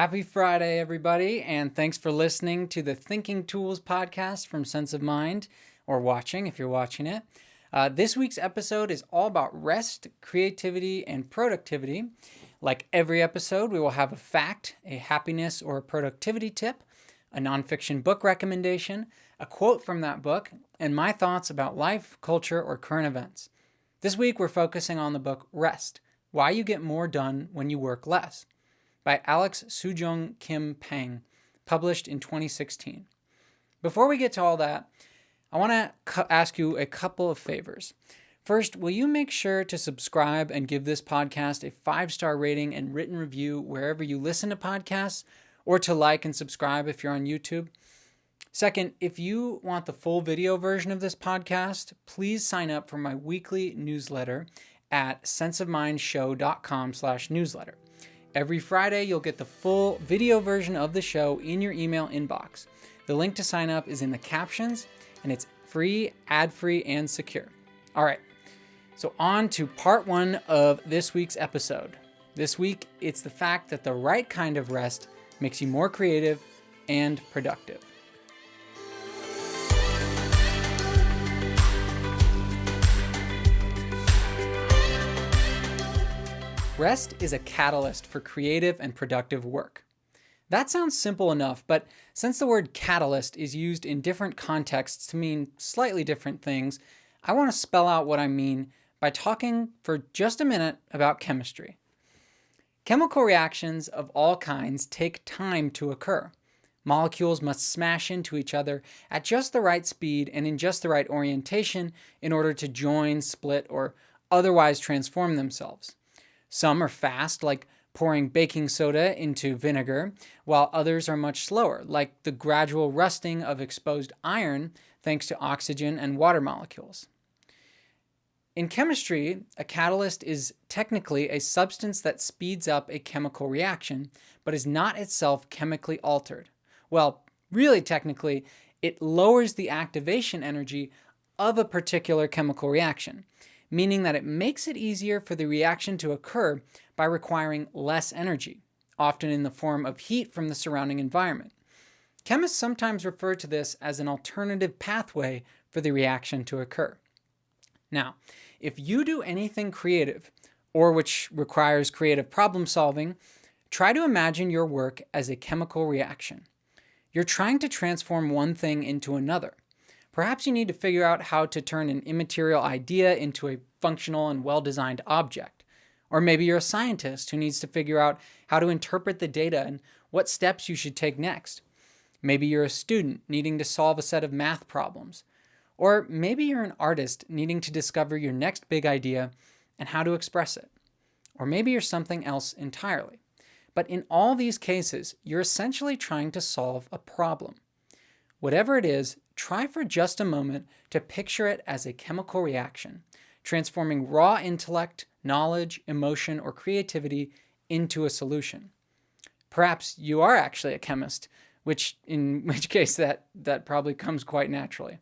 Happy Friday, everybody, and thanks for listening to the Thinking Tools podcast from Sense of Mind, or watching if you're watching it. This week's episode is all about rest, creativity, and productivity. Like every episode, we will have a fact, a happiness or a productivity tip, a nonfiction book recommendation, a quote from that book, and my thoughts about life, culture, or current events. This week, we're focusing on the book Rest, Why You Get More Done When You Work Less, by Alex Soojung-Kim Pang, published in 2016. Before we get to all that, I want to ask you a couple of favors. First, will you make sure to subscribe and give this podcast a 5-star rating and written review wherever you listen to podcasts, or to like and subscribe if you're on YouTube? Second, if you want the full video version of this podcast, please sign up for my weekly newsletter at senseofmindshow.com/newsletter. Every Friday, you'll get the full video version of the show in your email inbox. The link to sign up is in the captions, and it's free, ad-free, and secure. All right, so on to part 1 of this week's episode. This week, it's the fact that the right kind of rest makes you more creative and productive. Rest is a catalyst for creative and productive work. That sounds simple enough, but since the word catalyst is used in different contexts to mean slightly different things, I want to spell out what I mean by talking for just a minute about chemistry. Chemical reactions of all kinds take time to occur. Molecules must smash into each other at just the right speed and in just the right orientation in order to join, split, or otherwise transform themselves. Some are fast, like pouring baking soda into vinegar, while others are much slower, like the gradual rusting of exposed iron thanks to oxygen and water molecules. In chemistry, a catalyst is technically a substance that speeds up a chemical reaction, but is not itself chemically altered. Well, really technically, it lowers the activation energy of a particular chemical reaction, meaning that it makes it easier for the reaction to occur by requiring less energy, often in the form of heat from the surrounding environment. Chemists sometimes refer to this as an alternative pathway for the reaction to occur. Now, if you do anything creative, or which requires creative problem solving, try to imagine your work as a chemical reaction. You're trying to transform one thing into another. Perhaps you need to figure out how to turn an immaterial idea into a functional and well-designed object. Or maybe you're a scientist who needs to figure out how to interpret the data and what steps you should take next. Maybe you're a student needing to solve a set of math problems. Or maybe you're an artist needing to discover your next big idea and how to express it. Or maybe you're something else entirely. But in all these cases, you're essentially trying to solve a problem. Whatever it is, try for just a moment to picture it as a chemical reaction, transforming raw intellect, knowledge, emotion, or creativity into a solution. Perhaps you are actually a chemist, in which case that probably comes quite naturally.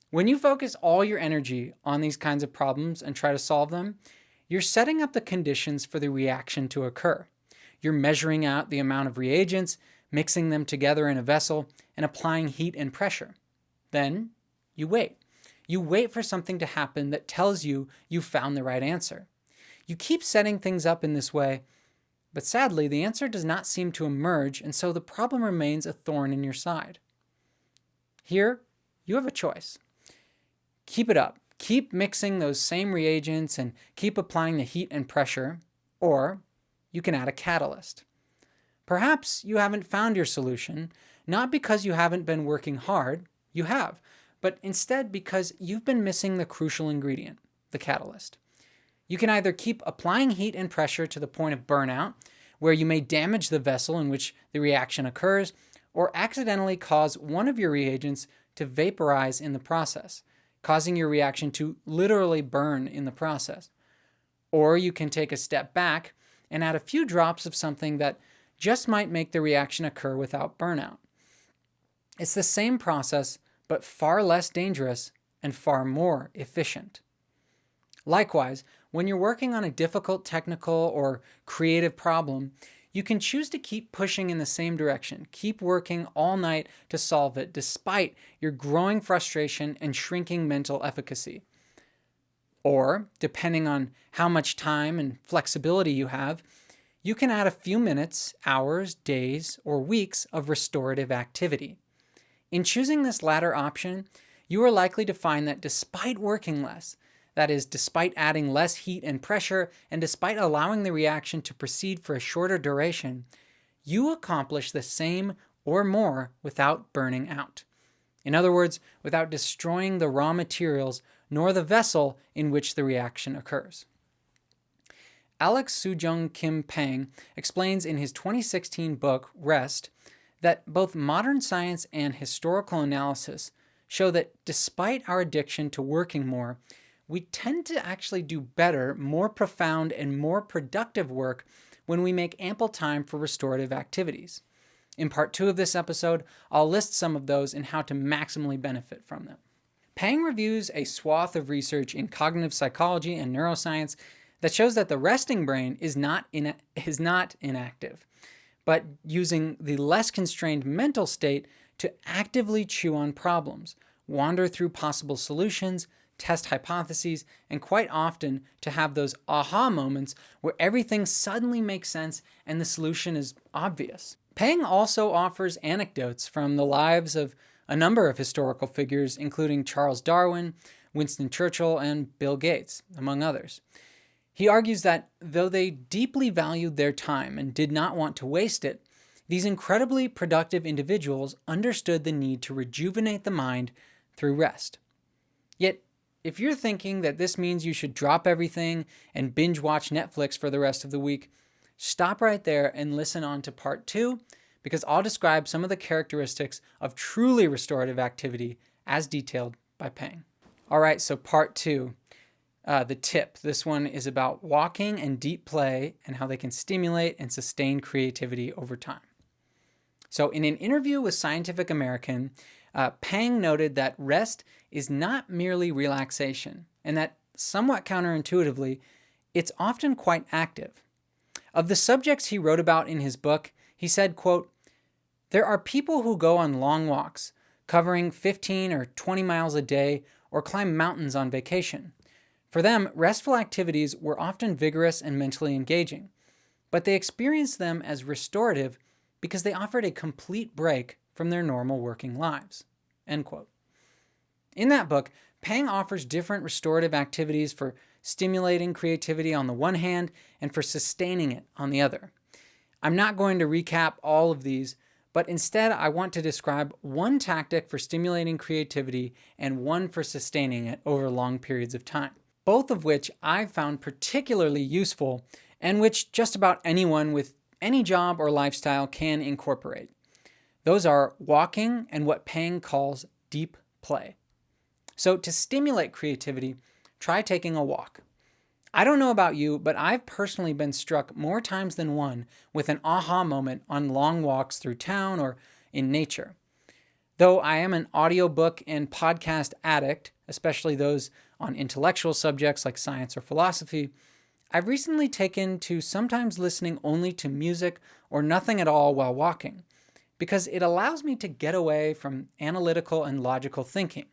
When you focus all your energy on these kinds of problems and try to solve them, you're setting up the conditions for the reaction to occur. You're measuring out the amount of reagents, mixing them together in a vessel, and applying heat and pressure. Then you wait. You wait for something to happen that tells you you found the right answer. You keep setting things up in this way, but sadly, the answer does not seem to emerge, and so the problem remains a thorn in your side. Here, you have a choice. Keep it up. Keep mixing those same reagents and keep applying the heat and pressure, or you can add a catalyst. Perhaps you haven't found your solution, not because you haven't been working hard, you have, but instead because you've been missing the crucial ingredient, the catalyst. You can either keep applying heat and pressure to the point of burnout, where you may damage the vessel in which the reaction occurs, or accidentally cause one of your reagents to vaporize in the process, causing your reaction to literally burn in the process. Or you can take a step back and add a few drops of something that just might make the reaction occur without burnout. It's the same process, but far less dangerous and far more efficient. Likewise, when you're working on a difficult technical or creative problem, You can choose to keep pushing in the same direction, keep working all night to solve it, despite your growing frustration and shrinking mental efficacy. Or, depending on how much time and flexibility you have, you can add a few minutes, hours, days, or weeks of restorative activity. In choosing this latter option, you are likely to find that despite working less, that is, despite adding less heat and pressure, and despite allowing the reaction to proceed for a shorter duration, you accomplish the same or more without burning out. In other words, without destroying the raw materials nor the vessel in which the reaction occurs. Alex Soojung-Kim Pang explains in his 2016 book, Rest, that both modern science and historical analysis show that despite our addiction to working more, we tend to actually do better, more profound, and more productive work when we make ample time for restorative activities. In part 2 of this episode, I'll list some of those and how to maximally benefit from them. Pang reviews a swath of research in cognitive psychology and neuroscience that shows that the resting brain is not inactive, but using the less constrained mental state to actively chew on problems, wander through possible solutions, test hypotheses, and quite often to have those aha moments where everything suddenly makes sense and the solution is obvious. Pang also offers anecdotes from the lives of a number of historical figures, including Charles Darwin, Winston Churchill, and Bill Gates, among others. He argues that though they deeply valued their time and did not want to waste it, these incredibly productive individuals understood the need to rejuvenate the mind through rest. Yet, if you're thinking that this means you should drop everything and binge watch Netflix for the rest of the week, stop right there and listen on to part 2, because I'll describe some of the characteristics of truly restorative activity as detailed by Pang. All right, so part 2. The tip. This one is about walking and deep play and how they can stimulate and sustain creativity over time. So in an interview with Scientific American, Pang noted that rest is not merely relaxation, and that somewhat counterintuitively, it's often quite active. Of the subjects he wrote about in his book, he said, quote, "There are people who go on long walks, covering 15 or 20 miles a day, or climb mountains on vacation. For them, restful activities were often vigorous and mentally engaging, but they experienced them as restorative because they offered a complete break from their normal working lives." End quote. In that book, Pang offers different restorative activities for stimulating creativity on the one hand and for sustaining it on the other. I'm not going to recap all of these, but instead I want to describe one tactic for stimulating creativity and one for sustaining it over long periods of time, both of which I've found particularly useful and which just about anyone with any job or lifestyle can incorporate. Those are walking and what Pang calls deep play. So to stimulate creativity, try taking a walk. I don't know about you, but I've personally been struck more times than one with an aha moment on long walks through town or in nature. Though I am an audiobook and podcast addict, especially those on intellectual subjects like science or philosophy, I've recently taken to sometimes listening only to music or nothing at all while walking, because it allows me to get away from analytical and logical thinking.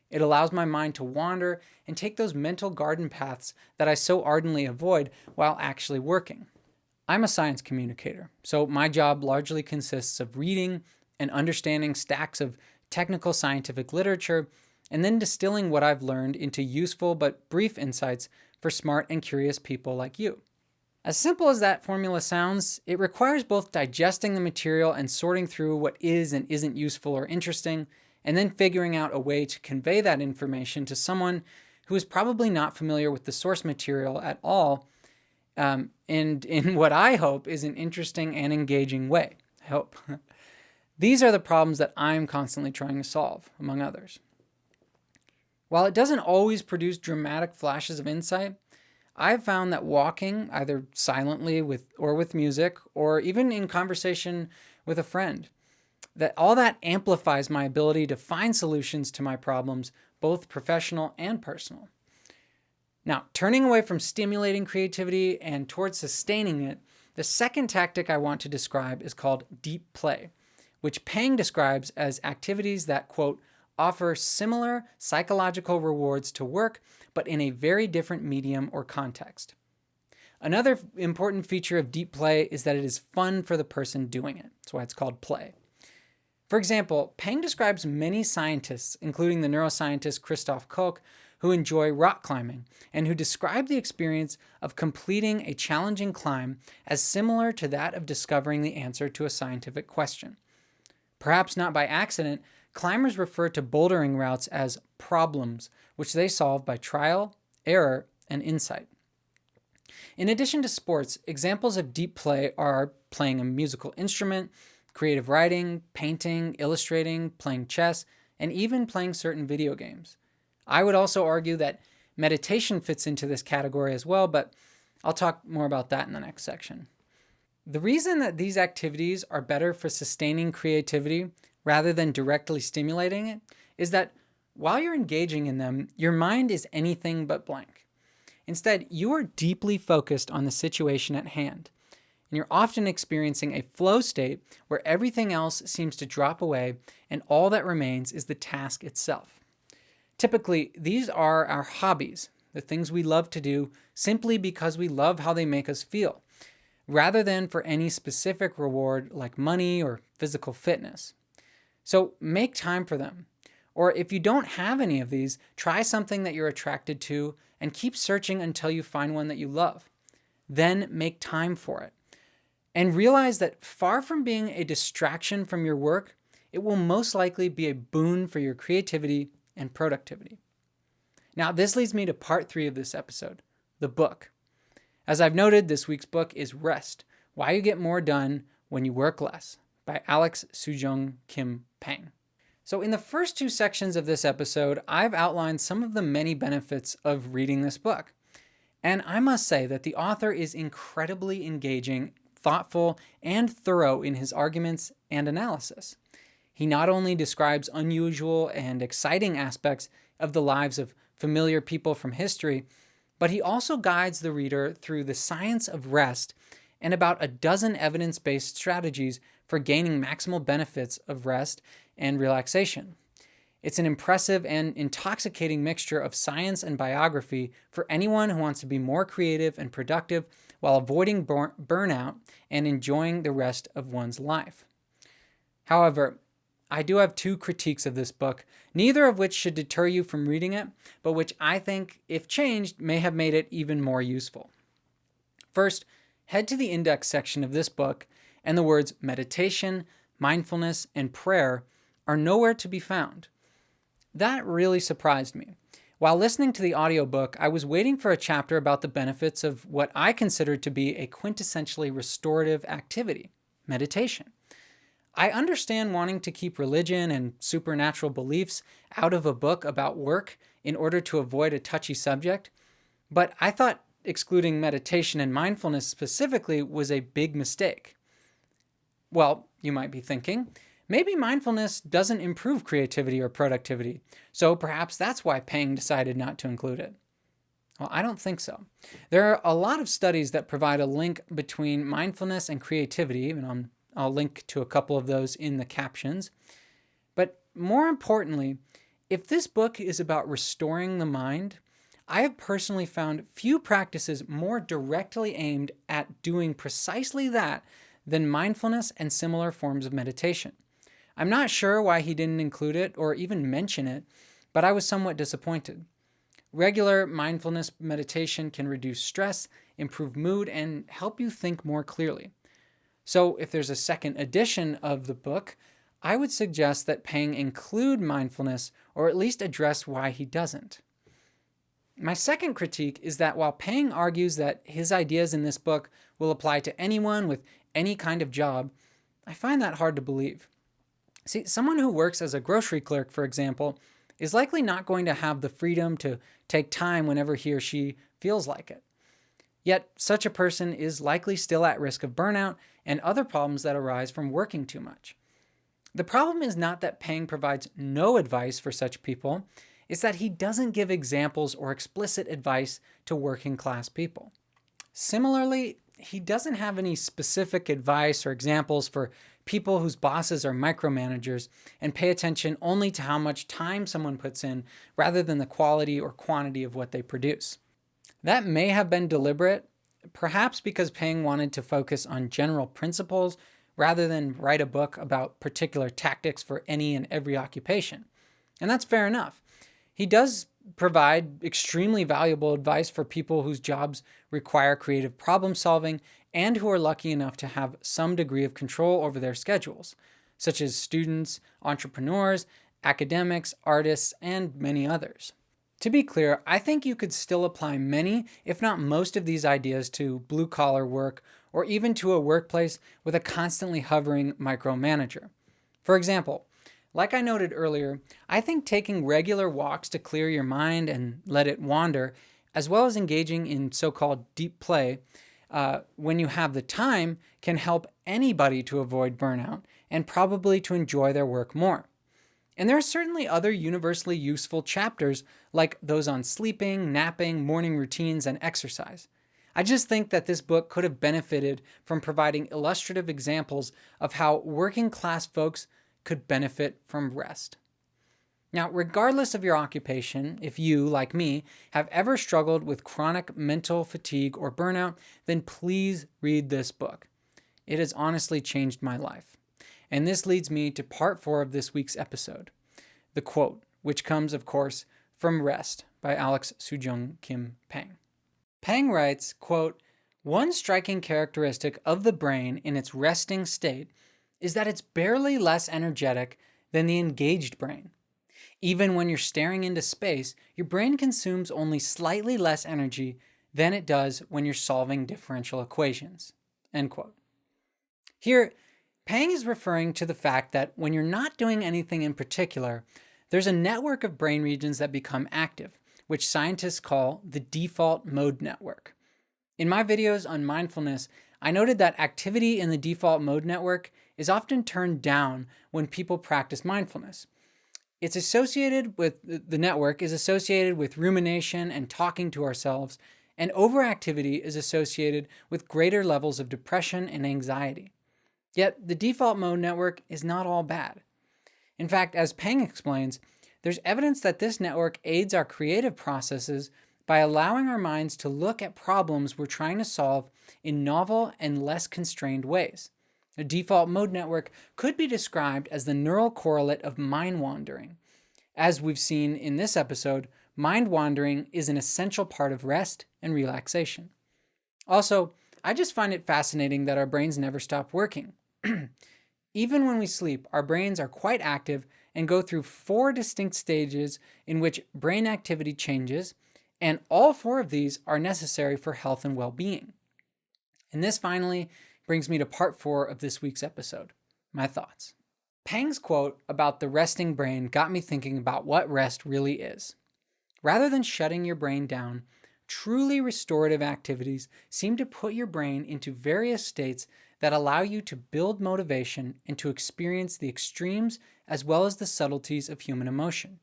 It allows my mind to wander and take those mental garden paths that I so ardently avoid while actually working. I'm a science communicator, so my job largely consists of reading and understanding stacks of technical scientific literature and then distilling what I've learned into useful but brief insights for smart and curious people like you. As simple as that formula sounds, it requires both digesting the material and sorting through what is and isn't useful or interesting, and then figuring out a way to convey that information to someone who is probably not familiar with the source material at all, and in what I hope is an interesting and engaging way. I hope. These are the problems that I'm constantly trying to solve, among others. While it doesn't always produce dramatic flashes of insight, I've found that walking, either silently with music, or even in conversation with a friend, that all that amplifies my ability to find solutions to my problems, both professional and personal. Now, turning away from stimulating creativity and towards sustaining it The second tactic I want to describe is called deep play, which Pang describes as activities that, quote, offer similar psychological rewards to work, but in a very different medium or context. Another important feature of deep play is that it is fun for the person doing it. That's why it's called play. For example, Pang describes many scientists, including the neuroscientist Christoph Koch, who enjoy rock climbing and who describe the experience of completing a challenging climb as similar to that of discovering the answer to a scientific question. Perhaps not by accident, climbers refer to bouldering routes as problems, which they solve by trial, error, and insight. In addition to sports, examples of deep play are playing a musical instrument, creative writing, painting, illustrating, playing chess, and even playing certain video games. I would also argue that meditation fits into this category as well, but I'll talk more about that in the next section. The reason that these activities are better for sustaining creativity rather than directly stimulating it is that while you're engaging in them, your mind is anything but blank. Instead, you are deeply focused on the situation at hand, and you're often experiencing a flow state where everything else seems to drop away and all that remains is the task itself. Typically, these are our hobbies, the things we love to do simply because we love how they make us feel, rather than for any specific reward like money or physical fitness. So make time for them. Or if you don't have any of these, try something that you're attracted to and keep searching until you find one that you love. Then make time for it. And realize that far from being a distraction from your work, it will most likely be a boon for your creativity and productivity. Now, this leads me to part 3 of this episode, the book. As I've noted, this week's book is Rest, Why You Get More Done When You Work Less, by Alex Soojung-Kim Pang. So in the first 2 sections of this episode, I've outlined some of the many benefits of reading this book. And I must say that the author is incredibly engaging, thoughtful, and thorough in his arguments and analysis. He not only describes unusual and exciting aspects of the lives of familiar people from history, but he also guides the reader through the science of rest and about a dozen evidence-based strategies for gaining maximal benefits of rest and relaxation. It's an impressive and intoxicating mixture of science and biography for anyone who wants to be more creative and productive while avoiding burnout and enjoying the rest of one's life. However, I do have 2 critiques of this book, neither of which should deter you from reading it, but which I think, if changed, may have made it even more useful. First, head to the index section of this book, and the words meditation, mindfulness, and prayer are nowhere to be found. That really surprised me. While listening to the audiobook, I was waiting for a chapter about the benefits of what I considered to be a quintessentially restorative activity, meditation. I understand wanting to keep religion and supernatural beliefs out of a book about work in order to avoid a touchy subject, but I thought excluding meditation and mindfulness specifically was a big mistake. Well, you might be thinking, maybe mindfulness doesn't improve creativity or productivity, so perhaps that's why Pang decided not to include it. Well, I don't think so. There are a lot of studies that provide a link between mindfulness and creativity, and I'll link to a couple of those in the captions. But more importantly, if this book is about restoring the mind, I have personally found few practices more directly aimed at doing precisely that than mindfulness and similar forms of meditation. I'm not sure why he didn't include it or even mention it, but I was somewhat disappointed. Regular mindfulness meditation can reduce stress, improve mood, and help you think more clearly. So if there's a second edition of the book, I would suggest that Pang include mindfulness or at least address why he doesn't. My second critique is that while Pang argues that his ideas in this book will apply to anyone with any kind of job, I find that hard to believe. See, someone who works as a grocery clerk, for example, is likely not going to have the freedom to take time whenever he or she feels like it. Yet, such a person is likely still at risk of burnout and other problems that arise from working too much. The problem is not that Pang provides no advice for such people, it's that he doesn't give examples or explicit advice to working class people. Similarly, he doesn't have any specific advice or examples for people whose bosses are micromanagers and pay attention only to how much time someone puts in rather than the quality or quantity of what they produce. That may have been deliberate, perhaps because Pang wanted to focus on general principles rather than write a book about particular tactics for any and every occupation. And that's fair enough. He does provide extremely valuable advice for people whose jobs require creative problem solving and who are lucky enough to have some degree of control over their schedules, such as students, entrepreneurs, academics, artists, and many others. To be clear, I think you could still apply many, if not most, of these ideas to blue-collar work or even to a workplace with a constantly hovering micromanager. For example, like I noted earlier, I think taking regular walks to clear your mind and let it wander, as well as engaging in so-called deep play, when you have the time, can help anybody to avoid burnout and probably to enjoy their work more. And there are certainly other universally useful chapters like those on sleeping, napping, morning routines, and exercise. I just think that this book could have benefited from providing illustrative examples of how working class folks could benefit from rest. Now, regardless of your occupation, if you, like me, have ever struggled with chronic mental fatigue or burnout, then please read this book. It has honestly changed my life. And this leads me to part 4 of this week's episode, the quote, which comes, of course, from Rest by Alex Soojung-Kim Pang. Pang writes, quote, "One striking characteristic of the brain in its resting state is that it's barely less energetic than the engaged brain. Even when you're staring into space, your brain consumes only slightly less energy than it does when you're solving differential equations." End quote. Here, Pang is referring to the fact that when you're not doing anything in particular, there's a network of brain regions that become active, which scientists call the default mode network. In my videos on mindfulness, I noted that activity in the default mode network is often turned down when people practice mindfulness. The network is associated with rumination and talking to ourselves, and overactivity is associated with greater levels of depression and anxiety. Yet the default mode network is not all bad. In fact, as Pang explains, there's evidence that this network aids our creative processes by allowing our minds to look at problems we're trying to solve in novel and less constrained ways. The default mode network could be described as the neural correlate of mind wandering. As we've seen in this episode, mind wandering is an essential part of rest and relaxation. Also, I just find it fascinating that our brains never stop working. Even when we sleep, our brains are quite active and go through 4 distinct stages in which brain activity changes, and all 4 of these are necessary for health and well-being. And this finally brings me to part 4 of this week's episode, my thoughts. Pang's quote about the resting brain got me thinking about what rest really is. Rather than shutting your brain down, truly restorative activities seem to put your brain into various states that allow you to build motivation and to experience the extremes as well as the subtleties of human emotion.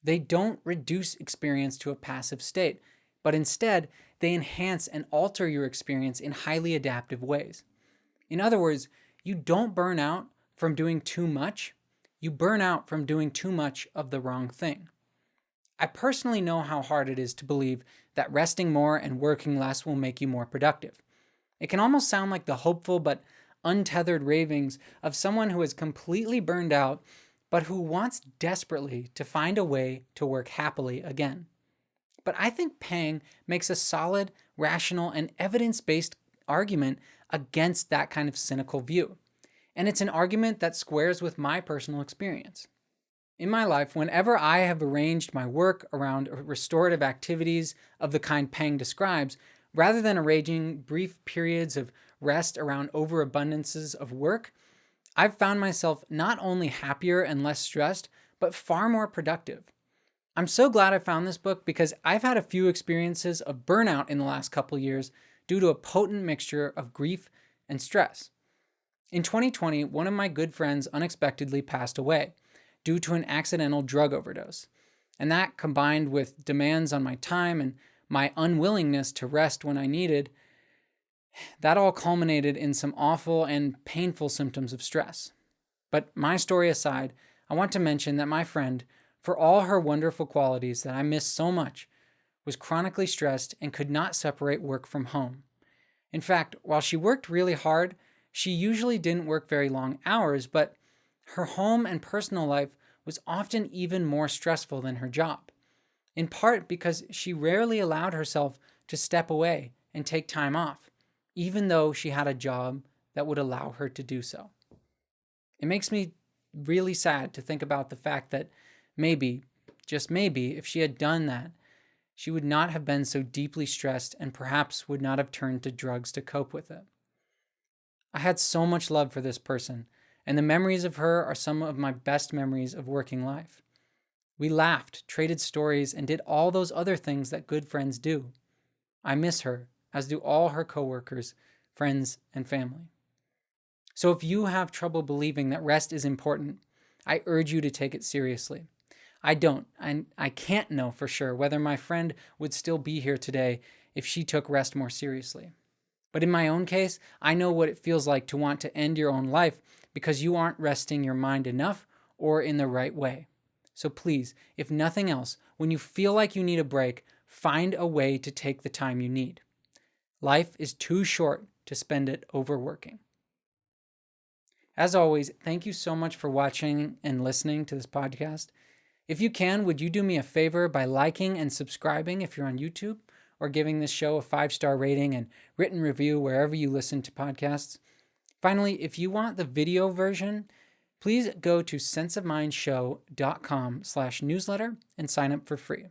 They don't reduce experience to a passive state, but instead, they enhance and alter your experience in highly adaptive ways. In other words, you don't burn out from doing too much, you burn out from doing too much of the wrong thing. I personally know how hard it is to believe that resting more and working less will make you more productive. It can almost sound like the hopeful but untethered ravings of someone who is completely burned out, but who wants desperately to find a way to work happily again. But I think Pang makes a solid, rational, and evidence-based argument against that kind of cynical view. And it's an argument that squares with my personal experience. In my life, whenever I have arranged my work around restorative activities of the kind Pang describes, rather than arranging brief periods of rest around overabundances of work, I've found myself not only happier and less stressed, but far more productive. I'm so glad I found this book because I've had a few experiences of burnout in the last couple years due to a potent mixture of grief and stress. In 2020, one of my good friends unexpectedly passed away due to an accidental drug overdose. And that, combined with demands on my time and my unwillingness to rest when I needed, That all culminated in some awful and painful symptoms of stress. But my story aside, I want to mention that my friend, for all her wonderful qualities that I miss so much, was chronically stressed and could not separate work from home. In fact, while she worked really hard, she usually didn't work very long hours, but her home and personal life was often even more stressful than her job, in part because she rarely allowed herself to step away and take time off, even though she had a job that would allow her to do so. It makes me really sad to think about the fact that maybe, just maybe, if she had done that, she would not have been so deeply stressed and perhaps would not have turned to drugs to cope with it. I had so much love for this person, and the memories of her are some of my best memories of working life. We laughed, traded stories, and did all those other things that good friends do. I miss her, as do all her coworkers, friends, and family. So if you have trouble believing that rest is important, I urge you to take it seriously. I don't, and I can't know for sure whether my friend would still be here today if she took rest more seriously. But in my own case, I know what it feels like to want to end your own life because you aren't resting your mind enough or in the right way. So please, if nothing else, when you feel like you need a break, find a way to take the time you need. Life is too short to spend it overworking. As always, thank you so much for watching and listening to this podcast. If you can, would you do me a favor by liking and subscribing if you're on YouTube, or giving this show a 5-star rating and written review wherever you listen to podcasts? Finally, if you want the video version, please go to senseofmindshow.com/newsletter and sign up for free.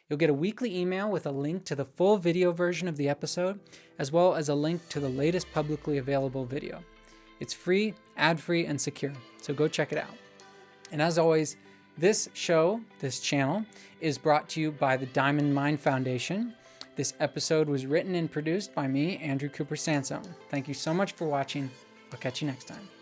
You'll get a weekly email with a link to the full video version of the episode, as well as a link to the latest publicly available video. It's free, ad-free, and secure, so go check it out. And as always, this channel, is brought to you by the Diamond Mind Foundation. This episode was written and produced by me, Andrew Cooper Sansone. Thank you so much for watching. I'll catch you next time.